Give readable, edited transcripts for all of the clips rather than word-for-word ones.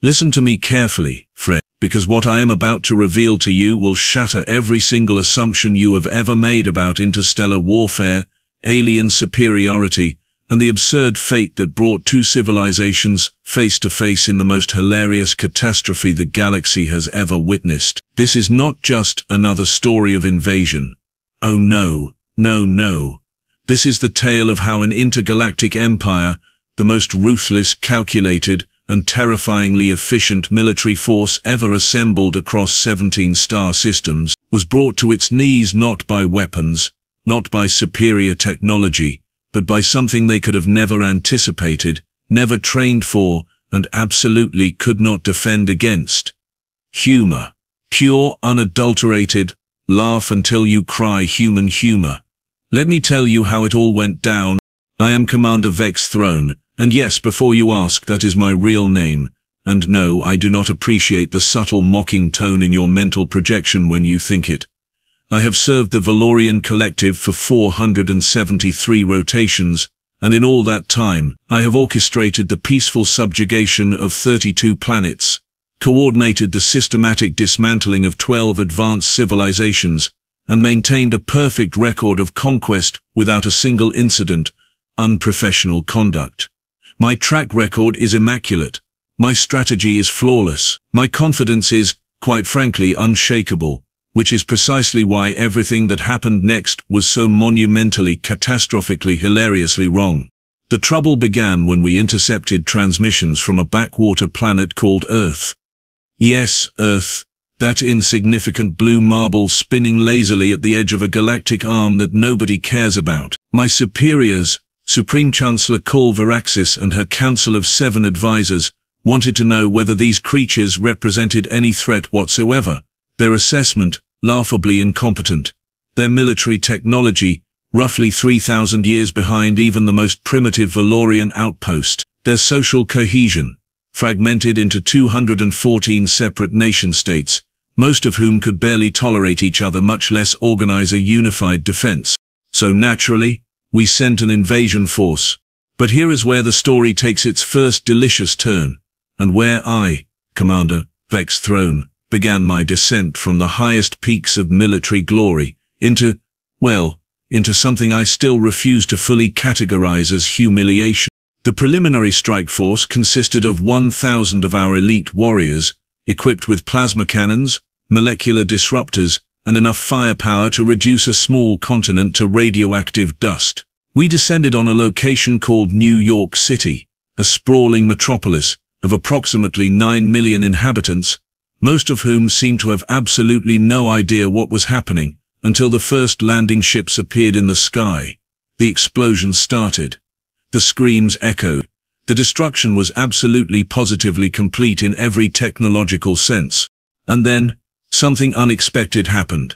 Listen to me carefully, Fred, because what I am about to reveal to you will shatter every single assumption you have ever made about interstellar warfare, alien superiority, and the absurd fate that brought two civilizations face to face in the most hilarious catastrophe the galaxy has ever witnessed. This is not just another story of invasion. Oh no, no, no. This is the tale of how an intergalactic empire, the most ruthless, calculated, and terrifyingly efficient military force ever assembled across 17 star systems, was brought to its knees not by weapons, not by superior technology, but by something they could have never anticipated, never trained for, and absolutely could not defend against. Humor. Pure, unadulterated, laugh until you cry human humor. Let me tell you how it all went down. I am Commander Vex-Throne, and yes, before you ask, that is my real name. And no, I do not appreciate the subtle mocking tone in your mental projection when you think it. I have served the Valorian Collective for 473 rotations, and in all that time, I have orchestrated the peaceful subjugation of 32 planets, coordinated the systematic dismantling of 12 advanced civilizations, and maintained a perfect record of conquest without a single incident, unprofessional conduct. My track record is immaculate. My strategy is flawless. My confidence is, quite frankly, unshakable, which is precisely why everything that happened next was so monumentally, catastrophically, hilariously wrong. The trouble began when we intercepted transmissions from a backwater planet called Earth. Yes, Earth. That insignificant blue marble spinning lazily at the edge of a galactic arm that nobody cares about. My superiors, Supreme Chancellor Varaxis and her council of 7 advisors, wanted to know whether these creatures represented any threat whatsoever. Their assessment, laughably incompetent. Their military technology, roughly 3,000 years behind even the most primitive Valorian outpost. Their social cohesion, fragmented into 214 separate nation-states, most of whom could barely tolerate each other, much less organize a unified defense. So naturally, we sent an invasion force. But here is where the story takes its first delicious turn, and where I, Commander Vex-Throne, began my descent from the highest peaks of military glory into something I still refuse to fully categorize as humiliation. The preliminary strike force consisted of 1,000 of our elite warriors, equipped with plasma cannons, molecular disruptors, and enough firepower to reduce a small continent to radioactive dust. We descended on a location called New York City, a sprawling metropolis of approximately 9 million inhabitants, most of whom seemed to have absolutely no idea what was happening until the first landing ships appeared in the sky. The explosions started. The screams echoed. The destruction was absolutely positively complete in every technological sense. And then, something unexpected happened.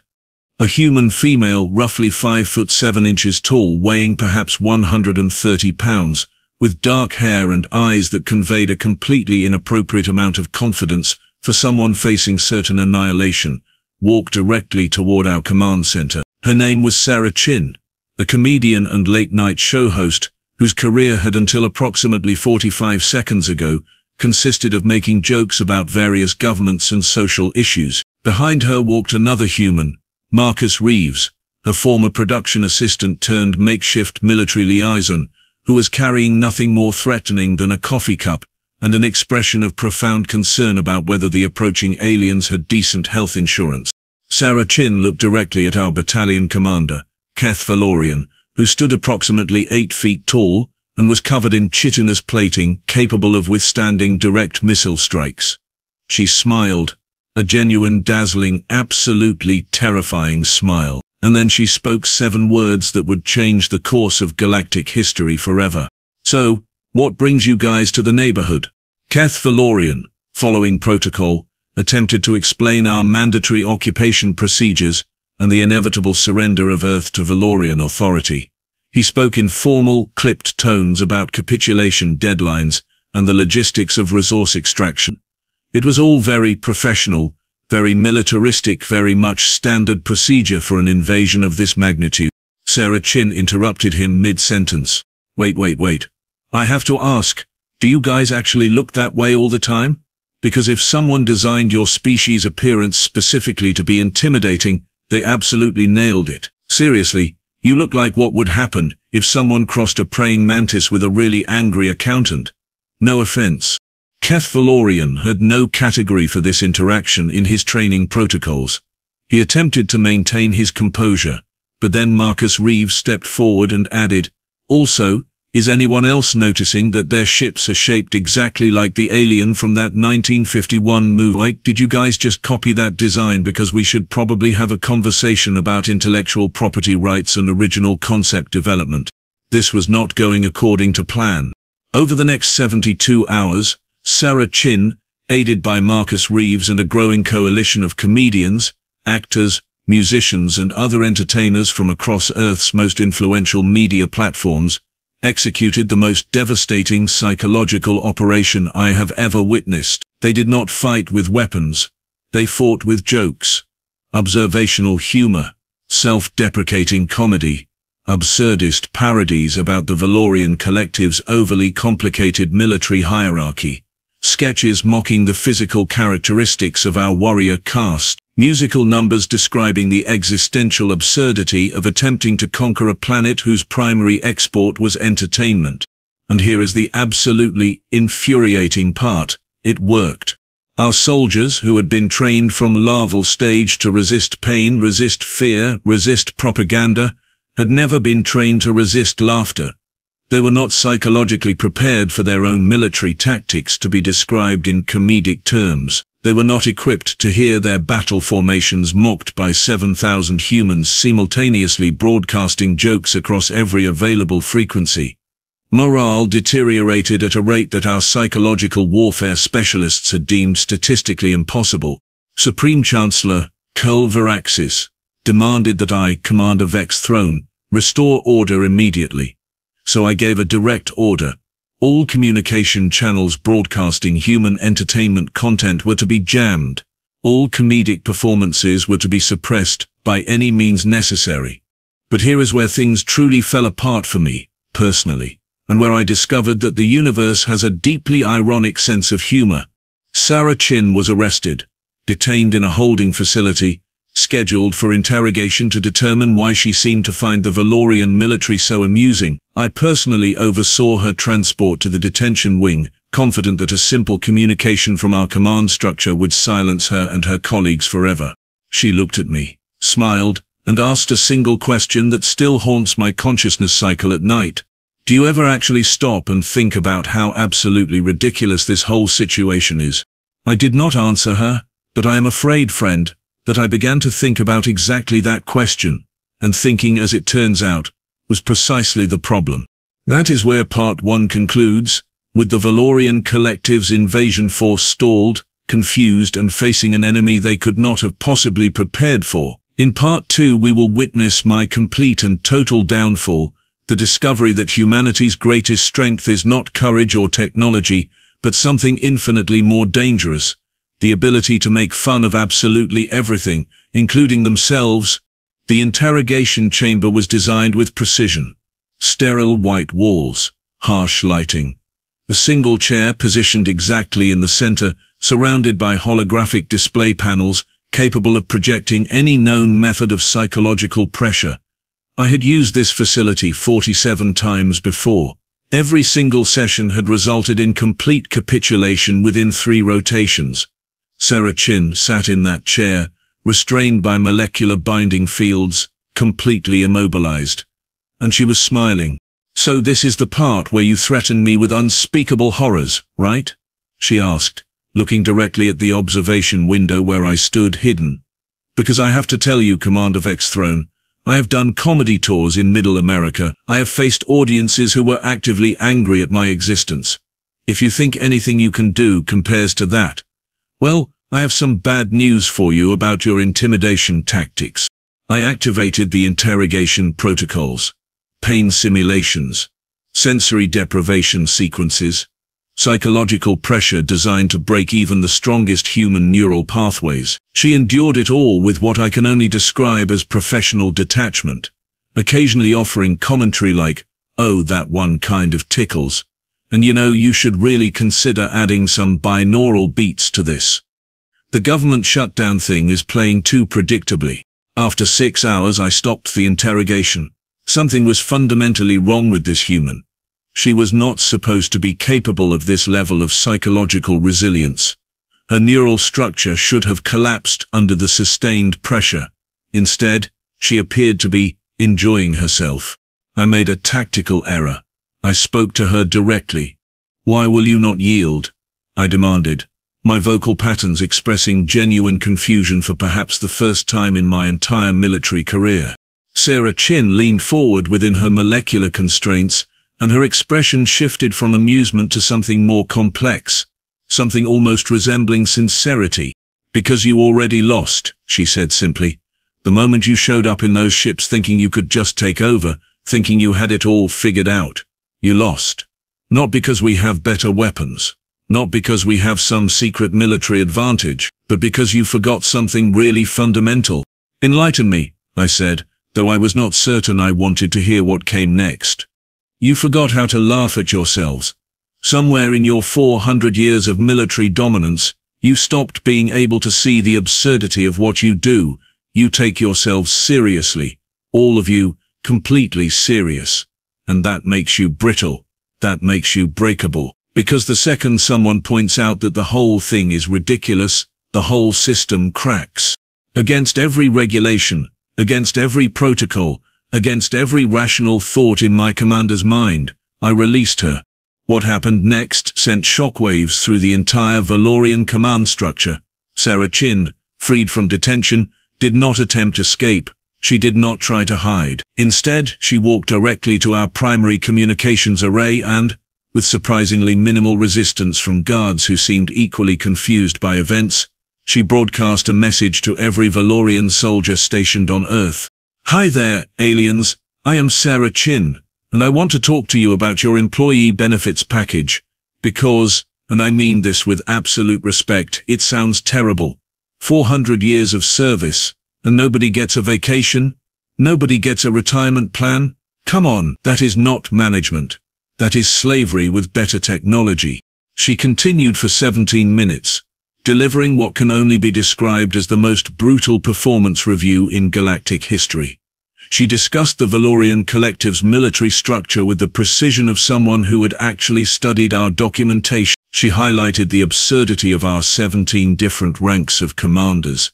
A human female, roughly 5'7" tall, weighing perhaps 130 pounds, with dark hair and eyes that conveyed a completely inappropriate amount of confidence for someone facing certain annihilation, walked directly toward our command center. Her name was Sarah Chinn, a comedian and late-night show host, whose career had until approximately 45 seconds ago consisted of making jokes about various governments and social issues. Behind her walked another human, Marcus Reeves, her former production assistant turned makeshift military liaison, who was carrying nothing more threatening than a coffee cup and an expression of profound concern about whether the approaching aliens had decent health insurance. Sarah Chinn looked directly at our battalion commander, Valorian, who stood approximately 8 feet tall and was covered in chitinous plating capable of withstanding direct missile strikes. She smiled, a genuine, dazzling, absolutely terrifying smile, and then she spoke 7 words that would change the course of galactic history forever. So, what brings you guys to the neighborhood? Valorian, following protocol, attempted to explain our mandatory occupation procedures and the inevitable surrender of Earth to Valorian authority. He spoke in formal, clipped tones about capitulation deadlines and the logistics of resource extraction. It was all very professional, very militaristic, very much standard procedure for an invasion of this magnitude. Sarah Chinn interrupted him mid-sentence. Wait. I have to ask, do you guys actually look that way all the time? Because if someone designed your species' appearance specifically to be intimidating, they absolutely nailed it. Seriously, you look like what would happen if someone crossed a praying mantis with a really angry accountant. No offense. Keth Valorian had no category for this interaction in his training protocols. He attempted to maintain his composure, but then Marcus Reeves stepped forward and added, "Also, is anyone else noticing that their ships are shaped exactly like the alien from that 1951 movie? Like, did you guys just copy that design? Because we should probably have a conversation about intellectual property rights and original concept development." This was not going according to plan. Over the next 72 hours, Sarah Chinn, aided by Marcus Reeves and a growing coalition of comedians, actors, musicians and other entertainers from across Earth's most influential media platforms, executed the most devastating psychological operation I have ever witnessed. They did not fight with weapons. They fought with jokes, observational humor, self-deprecating comedy, absurdist parodies about the Valorian collective's overly complicated military hierarchy, sketches mocking the physical characteristics of our warrior caste, musical numbers describing the existential absurdity of attempting to conquer a planet whose primary export was entertainment. And here is the absolutely infuriating part: it worked. Our soldiers, who had been trained from larval stage to resist pain, resist fear, resist propaganda, had never been trained to resist laughter. They were not psychologically prepared for their own military tactics to be described in comedic terms. They were not equipped to hear their battle formations mocked by 7,000 humans simultaneously broadcasting jokes across every available frequency. Morale deteriorated at a rate that our psychological warfare specialists had deemed statistically impossible. Supreme Chancellor Cole Veraxis demanded that I, Commander Vex-Throne, restore order immediately. So I gave a direct order. All communication channels broadcasting human entertainment content were to be jammed. All comedic performances were to be suppressed by any means necessary. But here is where things truly fell apart for me, personally, and where I discovered that the universe has a deeply ironic sense of humor. Sarah Chinn was arrested, detained in a holding facility, scheduled for interrogation to determine why she seemed to find the Valorian military so amusing. I personally oversaw her transport to the detention wing, confident that a simple communication from our command structure would silence her and her colleagues forever. She looked at me, smiled, and asked a single question that still haunts my consciousness cycle at night. Do you ever actually stop and think about how absolutely ridiculous this whole situation is? I did not answer her, but I am afraid, friend, that I began to think about exactly that question, and thinking, as it turns out, was precisely the problem. That is where Part 1 concludes, with the Valorian collective's invasion force stalled, confused and facing an enemy they could not have possibly prepared for. In Part 2 we will witness my complete and total downfall, the discovery that humanity's greatest strength is not courage or technology, but something infinitely more dangerous: the ability to make fun of absolutely everything, including themselves. The interrogation chamber was designed with precision. Sterile white walls, harsh lighting. A single chair positioned exactly in the center, surrounded by holographic display panels, capable of projecting any known method of psychological pressure. I had used this facility 47 times before. Every single session had resulted in complete capitulation within 3 rotations. Sarah Chinn sat in that chair, restrained by molecular binding fields, completely immobilized. And she was smiling. "So this is the part where you threaten me with unspeakable horrors, right?" she asked, looking directly at the observation window where I stood hidden. "Because I have to tell you, Commander Vex-Throne, I have done comedy tours in Middle America. I have faced audiences who were actively angry at my existence. If you think anything you can do compares to that, well, I have some bad news for you about your intimidation tactics." I activated the interrogation protocols, pain simulations, sensory deprivation sequences, psychological pressure designed to break even the strongest human neural pathways. She endured it all with what I can only describe as professional detachment, occasionally offering commentary like, "Oh, that one kind of tickles," And you should really consider adding some binaural beats to this. The government shutdown thing is playing too predictably. After 6 hours I stopped the interrogation. Something was fundamentally wrong with this human. She was not supposed to be capable of this level of psychological resilience. Her neural structure should have collapsed under the sustained pressure. Instead, she appeared to be enjoying herself. I made a tactical error. I spoke to her directly. "Why will you not yield?" I demanded, my vocal patterns expressing genuine confusion for perhaps the first time in my entire military career. Sarah Chinn leaned forward within her molecular constraints, and her expression shifted from amusement to something more complex, something almost resembling sincerity. "Because you already lost," she said simply. "The moment you showed up in those ships thinking you could just take over, thinking you had it all figured out, you lost. Not because we have better weapons, not because we have some secret military advantage, but because you forgot something really fundamental." "Enlighten me," I said, though I was not certain I wanted to hear what came next. "You forgot how to laugh at yourselves. Somewhere in your 400 years of military dominance, you stopped being able to see the absurdity of what you do. You take yourselves seriously, all of you, completely serious. And that makes you brittle. That makes you breakable. Because the second someone points out that the whole thing is ridiculous, the whole system cracks. Against every regulation, against every protocol, against every rational thought in my commander's mind, I released her. What happened next sent shockwaves through the entire Valorian command structure. Sarah Chinn, freed from detention, did not attempt escape. She did not try to hide. Instead, she walked directly to our primary communications array and, with surprisingly minimal resistance from guards who seemed equally confused by events, she broadcast a message to every Valorian soldier stationed on Earth. "Hi there, aliens. I am Sarah Chinn, and I want to talk to you about your employee benefits package. Because, and I mean this with absolute respect, it sounds terrible. 400 years of service, and nobody gets a vacation? Nobody gets a retirement plan? Come on, that is not management. That is slavery with better technology." She continued for 17 minutes, delivering what can only be described as the most brutal performance review in galactic history. She discussed the Valorian collective's military structure with the precision of someone who had actually studied our documentation. She highlighted the absurdity of our 17 different ranks of commanders.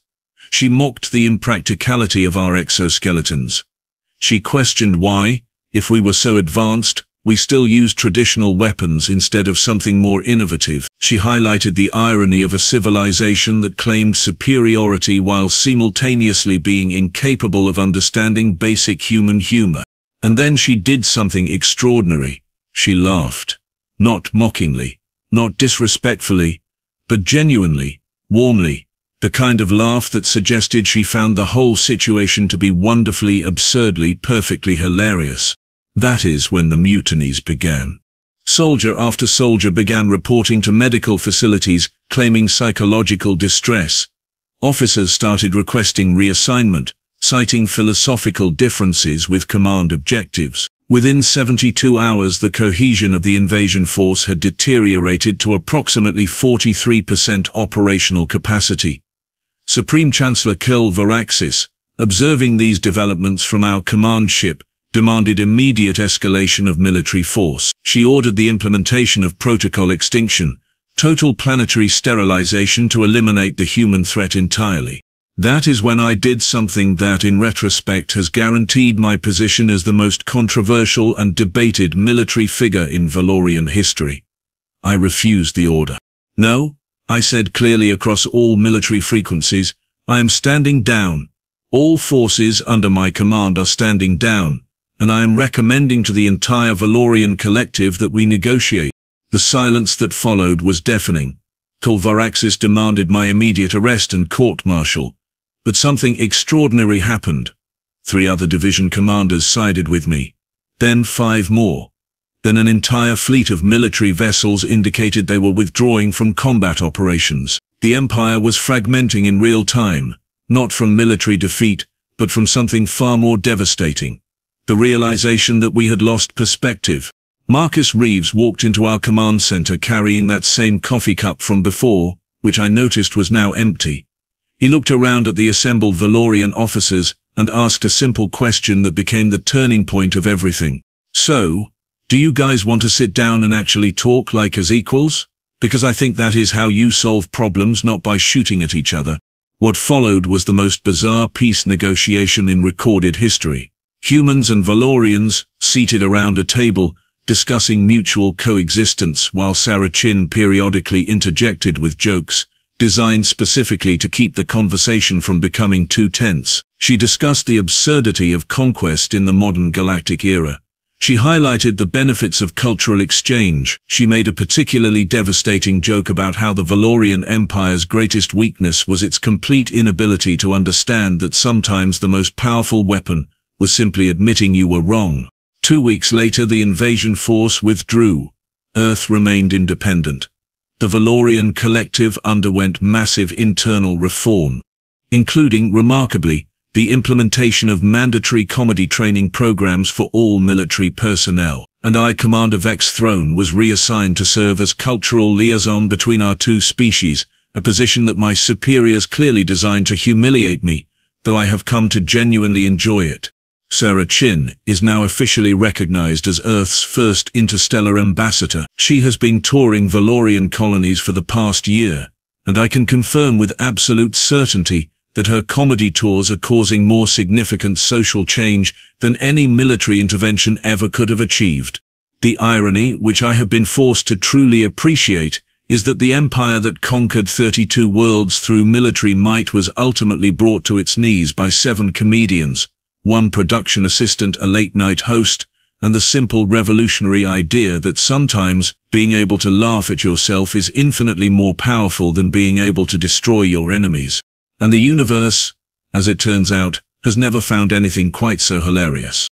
She mocked the impracticality of our exoskeletons. She questioned why, if we were so advanced, we still used traditional weapons instead of something more innovative. She highlighted the irony of a civilization that claimed superiority while simultaneously being incapable of understanding basic human humor. And then she did something extraordinary. She laughed. Not mockingly, not disrespectfully, but genuinely, warmly. The kind of laugh that suggested she found the whole situation to be wonderfully, absurdly, perfectly hilarious. That is when the mutinies began. Soldier after soldier began reporting to medical facilities, claiming psychological distress. Officers started requesting reassignment, citing philosophical differences with command objectives. Within 72 hours, the cohesion of the invasion force had deteriorated to approximately 43% operational capacity. Supreme Chancellor Varaxis, observing these developments from our command ship, demanded immediate escalation of military force. She ordered the implementation of protocol extinction, total planetary sterilization to eliminate the human threat entirely. That is when I did something that in retrospect has guaranteed my position as the most controversial and debated military figure in Valorian history. I refused the order. "No," I said clearly across all military frequencies, "I am standing down. All forces under my command are standing down, and I am recommending to the entire Valorian collective that we negotiate." The silence that followed was deafening. Varaxis demanded my immediate arrest and court-martial. But something extraordinary happened. 3 other division commanders sided with me. Then 5 more. Then an entire fleet of military vessels indicated they were withdrawing from combat operations. The Empire was fragmenting in real time, not from military defeat, but from something far more devastating. The realization that we had lost perspective. Marcus Reeves walked into our command center carrying that same coffee cup from before, which I noticed was now empty. He looked around at the assembled Valorian officers and asked a simple question that became the turning point of everything. So, do you guys want to sit down and actually talk like as equals? Because I think that is how you solve problems, not by shooting at each other. What followed was the most bizarre peace negotiation in recorded history. Humans and Valorians, seated around a table, discussing mutual coexistence while Sarah Chinn periodically interjected with jokes, designed specifically to keep the conversation from becoming too tense. She discussed the absurdity of conquest in the modern galactic era. She highlighted the benefits of cultural exchange. She made a particularly devastating joke about how the Valorian Empire's greatest weakness was its complete inability to understand that sometimes the most powerful weapon was simply admitting you were wrong. 2 weeks later, the invasion force withdrew. Earth remained independent. The Valorian collective underwent massive internal reform, including, remarkably, the implementation of mandatory comedy training programs for all military personnel, and I, Commander Vex-Throne, was reassigned to serve as cultural liaison between our two species, a position that my superiors clearly designed to humiliate me, though I have come to genuinely enjoy it. Sarah Chinn is now officially recognized as Earth's first interstellar ambassador. She has been touring Valorian colonies for the past year, and I can confirm with absolute certainty that her comedy tours are causing more significant social change than any military intervention ever could have achieved. The irony, which I have been forced to truly appreciate, is that the empire that conquered 32 worlds through military might was ultimately brought to its knees by 7 comedians, 1 production assistant, a late-night host, and the simple revolutionary idea that sometimes being able to laugh at yourself is infinitely more powerful than being able to destroy your enemies. And the universe, as it turns out, has never found anything quite so hilarious.